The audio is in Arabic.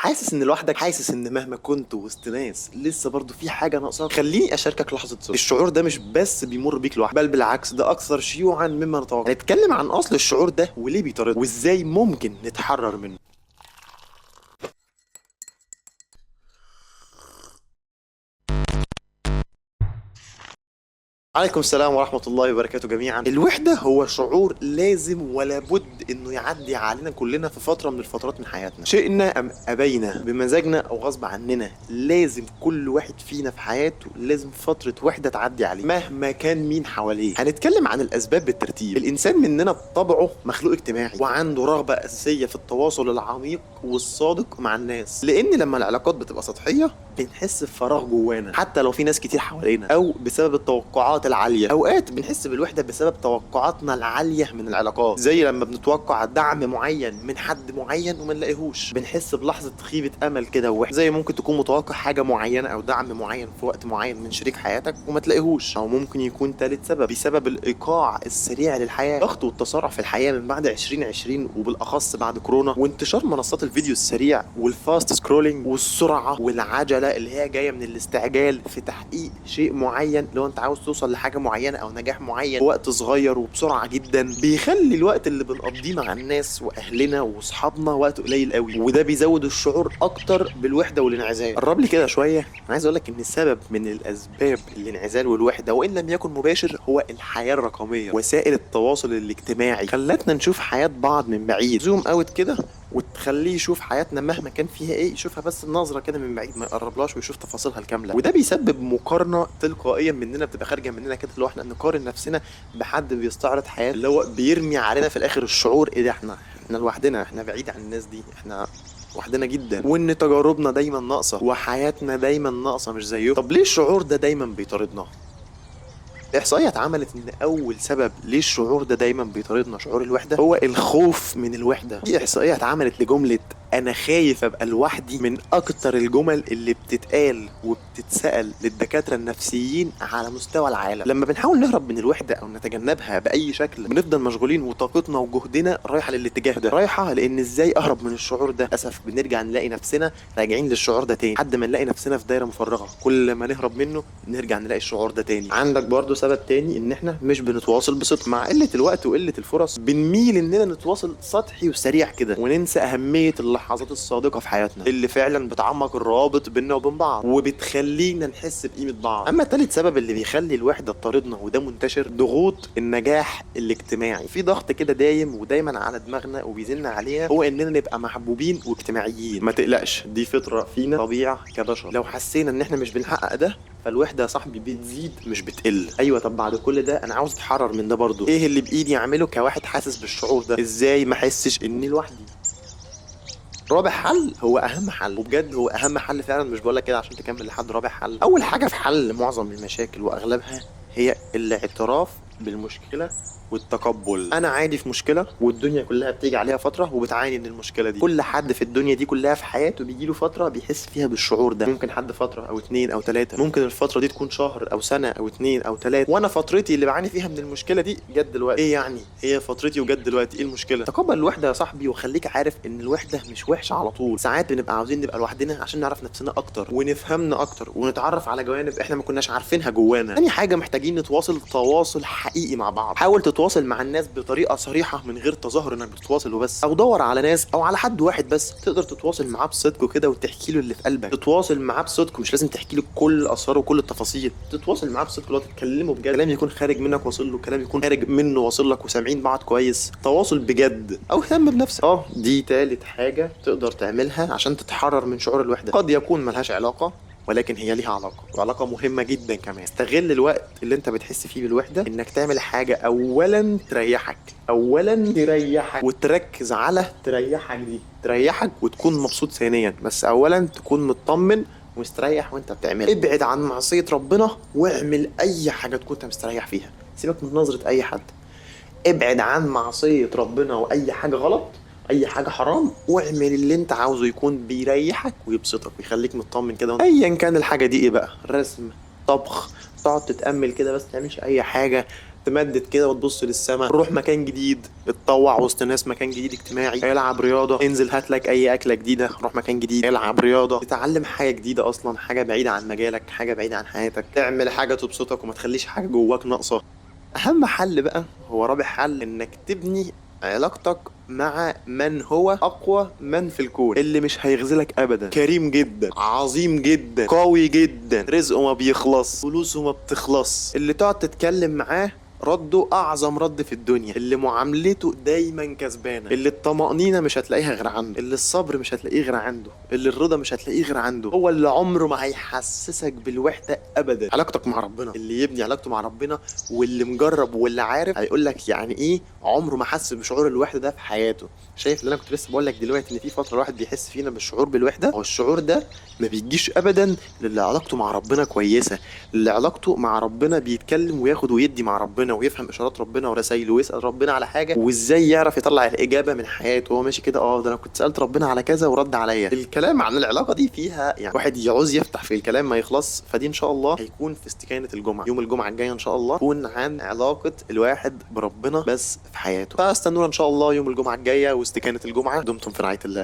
حاسس ان لوحدك، حاسس ان مهما كنت وسط ناس لسه برضو في حاجه ناقصاك. خليني اشاركك لحظه صدق. الشعور ده مش بس بيمر بيك لوحدك، بل بالعكس ده اكثر شيوعا مما نتوقع. هنتكلم عن اصل الشعور ده وليه بيطاردنا وازاي ممكن نتحرر منه. عليكم السلام ورحمة الله وبركاته جميعا. الوحدة هو شعور لازم ولا بد انه يعدي علينا كلنا في فترة من الفترات من حياتنا، شئنا ام ابينا، بمزاجنا او غصب عننا. لازم كل واحد فينا في حياته لازم فترة وحدة تعدي عليه مهما كان مين حواليه. هنتكلم عن الاسباب بالترتيب. الانسان مننا بطبعه مخلوق اجتماعي وعنده رغبة اساسية في التواصل العميق والصادق مع الناس، لان لما العلاقات بتبقى سطحية بنحس بفراغ جوانا حتى لو في ناس كتير حوالينا، او بسبب التوقعات العاليه. اوقات بنحس بالوحده بسبب توقعاتنا العاليه من العلاقات، زي لما بنتوقع دعم معين من حد معين وما نلاقيهوش، بنحس بلحظه خيبه امل كده ووحده. زي ممكن تكون متوقع حاجه معينه او دعم معين في وقت معين من شريك حياتك وما تلاقيهوش. او ممكن يكون ثالث سبب بسبب الايقاع السريع للحياه، ضغط والتسارع في الحياه من بعد 2020 وبالاخص بعد كورونا، وانتشار منصات الفيديو السريع والفاست سكرولينج والسرعه والعجله اللي هي جايه من الاستعجال في تحقيق شيء معين. لو انت عاوز توصل لحاجه معينه او نجاح معين في وقت صغير وبسرعه جدا، بيخلي الوقت اللي بنقضيه مع الناس واهلنا واصحابنا وقت قليل قوي، وده بيزود الشعور اكتر بالوحده والانعزال. قرب لي كده شويه. انا عايز اقول لك ان السبب من الاسباب الانعزال والوحده، وان لم يكن مباشر، هو الحياه الرقميه. وسائل التواصل الاجتماعي خلتنا نشوف حياه بعض من بعيد، زوم اوت كده، وتخليه يشوف حياتنا مهما كان فيها ايه، يشوفها بس النظره كده من بعيد، ما يقربلاش ويشوف تفاصيلها الكامله. وده بيسبب مقارنه تلقائيا مننا، بتبقى خارجه مننا كده، اللي هو احنا نقارن نفسنا بحد بيستعرض حياته، اللي هو بيرمي علينا في الاخر الشعور ايه ده، احنا لوحدنا، احنا بعيد عن الناس دي، احنا وحدنا جدا، وان تجاربنا دايما ناقصه وحياتنا دايما ناقصه مش زيهم. طب ليه الشعور ده دايما بيطاردنا؟ احصائيه اتعملت ان اول سبب ليه الشعور ده دايما بيطاردنا، شعور الوحده، هو الخوف من الوحده. في احصائيه اتعملت لجمله انا خايف ابقى لوحدي من اكتر الجمل اللي بتتقال وبتتسال للدكاتره النفسيين على مستوى العالم. لما بنحاول نهرب من الوحده او نتجنبها باي شكل، بنفضل مشغولين وطاقتنا وجهدنا رايحه للاتجاه ده، رايحه لان ازاي اهرب من الشعور ده. للاسف بنرجع نلاقي نفسنا راجعين للشعور ده تاني لحد ما نلاقي نفسنا في دايره مفرغه، كل ما نهرب منه نرجع نلاقي الشعور ده تاني. عندك برضو سبب تاني، ان احنا مش بنتواصل بصدق. مع قله الوقت وقله الفرص بنميل اننا نتواصل سطحي وسريع كده، وننسى اهميه اللحظات الصادقه في حياتنا اللي فعلا بتعمق الروابط بيننا وبين بعض وبتخلينا نحس بقيمه بعض. اما تالت سبب اللي بيخلي الوحده تطاردنا، وده منتشر، ضغوط النجاح الاجتماعي. في ضغط كده دايم ودايما على دماغنا وبيزن عليها، هو اننا نبقى محبوبين واجتماعيين. ما تقلقش، دي فطره فينا، طبيعه كبشر. لو حسينا ان احنا مش بنحقق ده، فالوحده يا صاحبي بتزيد مش بتقل. ايوه، طب بعد كل ده انا عاوز اتحرر من ده برضه. ايه اللي بايدي اعمله كواحد حاسس بالشعور ده؟ ازاي ما احسش اني لوحدي؟ رابع حل هو اهم حل، وبجد هو اهم حل فعلا، مش بقولك كده عشان تكمل لحد رابع حل. اول حاجه في حل معظم المشاكل واغلبها هي الاعتراف بالمشكله والتقبل. انا عادي في مشكله، والدنيا كلها بتيجي عليها فتره وبتعاني من المشكله دي. كل حد في الدنيا دي كلها في حياته بيجيله فتره بيحس فيها بالشعور ده. ممكن حد فتره او اتنين او تلاته، ممكن الفتره دي تكون شهر او سنه او اتنين او تلاته. وانا فترتي اللي بعاني فيها من المشكله دي جت دلوقتي. ايه يعني هي فترتي وجت دلوقتي، ايه المشكله؟ تقبل الوحده يا صاحبي، وخليك عارف ان الوحده مش وحشه على طول. ساعات بنبقى عاوزين نبقى لوحدنا عشان نعرف نفسنا اكتر ونفهمنا اكتر ونتعرف على جوانب احنا ما كناش عارفينها جوانا. تاني حاجه محتاجين نتواصل تواصل حقيقي مع بعض. حاول تتواصل مع الناس بطريقه صريحه من غير تظاهر انك بتتواصل وبس، او دور على ناس او على حد واحد بس تقدر تتواصل معاه بصدق كده وتحكي له اللي في قلبك. تتواصل معاه بصدق، مش لازم تحكي له كل الاسرار وكل التفاصيل. تتواصل معاه بصدق، لو تتكلموا بجد، كلام يكون خارج منك واصل له، كلام يكون خارج منه واصل لك، وسامعين بعض كويس. تواصل بجد. او اهتم بنفسك. دي تالت حاجه تقدر تعملها عشان تتحرر من شعور الوحده. قد يكون ملهاش علاقه، ولكن هي ليها علاقة، وعلاقة مهمة جدا كمان. استغل الوقت اللي انت بتحس فيه بالوحدة انك تعمل حاجة اولا تريحك، وتركز على تريحك دي، تريحك وتكون مبسوط ثانيا. بس اولا تكون مطمن ومستريح وانت بتعملها. ابعد عن معصية ربنا واعمل اي حاجة تكون انت مستريح فيها. سيبك من نظرة اي حد. ابعد عن معصية ربنا واي حاجة غلط، اي حاجه حرام، واعمل اللي انت عاوزه يكون بيريحك ويبسطك ويخليك مطمن كده. ايا كان الحاجه دي ايه بقى، رسم، طبخ، تقعد تتامل كده بس، تعملش اي حاجه، تمدد كده وتبص للسماء، روح مكان جديد، اتطوع وسط ناس، مكان جديد اجتماعي، العب رياضه، انزل هات لك اي اكله جديده، روح مكان جديد، العب رياضه، تتعلم حاجه جديده اصلا، حاجه بعيده عن مجالك، حاجه بعيده عن حياتك، تعمل حاجه تبسطك وما تخليش حاجه جواك ناقصه. اهم حل بقى هو رابع حل، انك تبني علاقتك مع من هو اقوى من في الكون، اللي مش هيخذلك ابدا، كريم جدا، عظيم جدا، قوي جدا، رزقه ما بيخلص، فلوسه ما بتخلص، اللي تقعد تتكلم معاه رده اعظم رد في الدنيا، اللي معاملته دايما كسبانه، اللي الطمأنينة مش هتلاقيها غير عنده، اللي الصبر مش هتلاقيه غير عنده، اللي الرضا مش هتلاقيه غير عنده، هو اللي عمره ما هيحسسك بالوحده ابدا. علاقتك مع ربنا، اللي يبني علاقته مع ربنا واللي مجرب واللي عارف هيقول لك يعني ايه عمره ما حس بشعور الوحده ده في حياته. شايف اللي انا كنت لسه بقول لك دلوقتي، ان في فتره الواحد بيحس فينا بالشعور بالوحده، هو الشعور ده ما بيجيش ابدا للي علاقته مع ربنا كويسه، اللي علاقته مع ربنا بيتكلم وياخد ويدي مع ربنا ويفهم اشارات ربنا ورسايله ويسال ربنا على حاجه وازاي يعرف يطلع الاجابه من حياته وهو ماشي كده. اه ده انا كنت سالت ربنا على كذا ورد عليا. الكلام عن العلاقه دي فيها يعني واحد يعوز يفتح في الكلام ما يخلص، فدي ان شاء الله هيكون في استكانه الجمعه، يوم الجمعه الجايه ان شاء الله يكون عن علاقه الواحد بربنا بس في حياته، فاستنونا ان شاء الله يوم الجمعه الجايه واستكانه الجمعه. دمتم في رعايه الله.